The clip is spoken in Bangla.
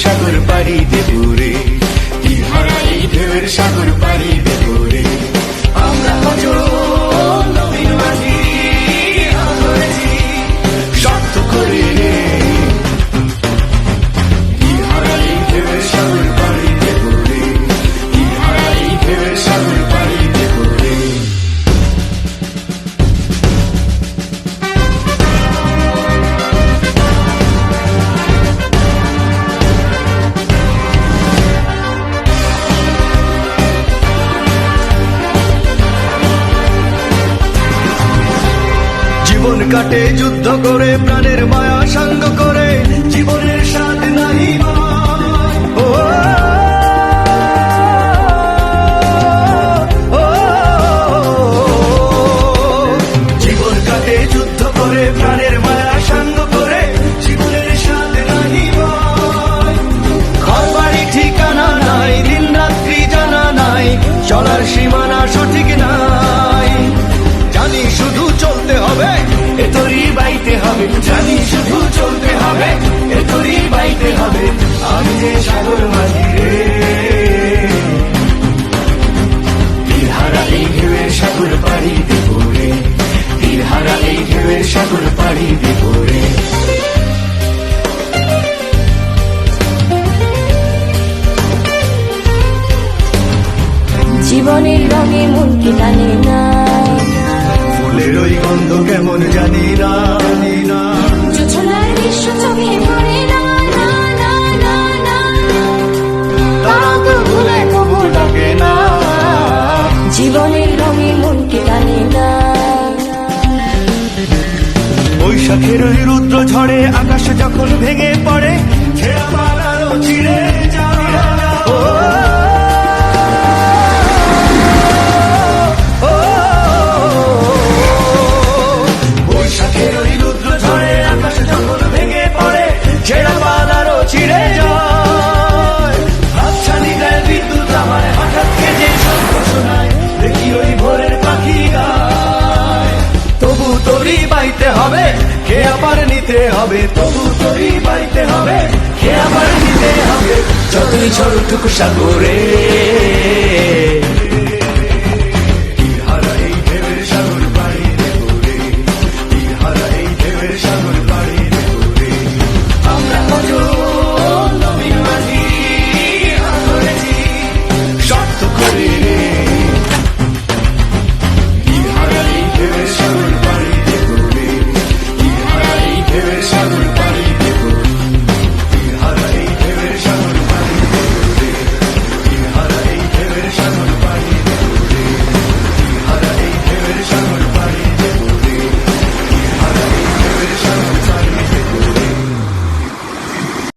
সাগর পাড়ি দেবো রে, তীরহারা এই ঢেউয়ের সাগর পাড়ি দেবো রে। আমরা নবীন মাঝি ধরেছি শক্ত করে রে, তীরহারা এই ঢেউয়ের সাগর পাড়ি দেবো রে, তীরহারা এই ঢেউয়ের সাগর পাড়ি দেবো রে। জীবন কাটে যুদ্ধ করে, প্রাণের মায়া সাঙ্গ করে, জীবনের স্বাদ নাহি জীবন কাটে যুদ্ধ করে, প্রাণের মায়া সাঙ্গ করে, জীবনের স্বাদ নাহি ঘর বাড়ি ঠিকানা নাই, দিন রাত্রি জানা নাই, চলার সীমানা সঠিক নাই। জানি শুধু চলতে হবে, এ তোরই বাইতে হবে, জানি শুধু চলতে হবে, এ তোরই বাইতে হবে। আমি যে সাগর মাঝি রে, তীরহারা এই ঢেউয়ের সাগর পাড়ি দেবো রে, তীরহারা এই ঢেউয়ের সাগর পাড়ি দেবো রে। জীবনের রঙে মন কি টানে না, ফুলের ওই গন্ধ কেমন জানি না, জোছনার দৃশ্য চোখে পড়ে না, না না না না, তারা তো ভুলে কবু ডাকে না। জীবনের রঙে মন কি টানে না। বৈশাখের ওই রুদ্র ঝড়ে আকাশ যখন ভেঙে পড়ে, ছেঁড়া পালারও ছিঁড়ে যায়। বৈশাখের ওই রুদ্র ঝড়ে আকাশ যখন ভেঙে পড়ে, ছেঁড়া পালারও ছিঁড়ে যায়। হাতছানি দেয় বিদ্যুৎ আমায়, হঠাৎ কেজে শব্দ শোনায়, দেখি ওই ভোরের পাখি গায়। তবু তোরই বাইতে হবে, কে আবার নিতে হবে, তবু তোরই বাইতে হবে, কে আবার নিতে হবে। যতই ঝড় উঠুক সাগরে,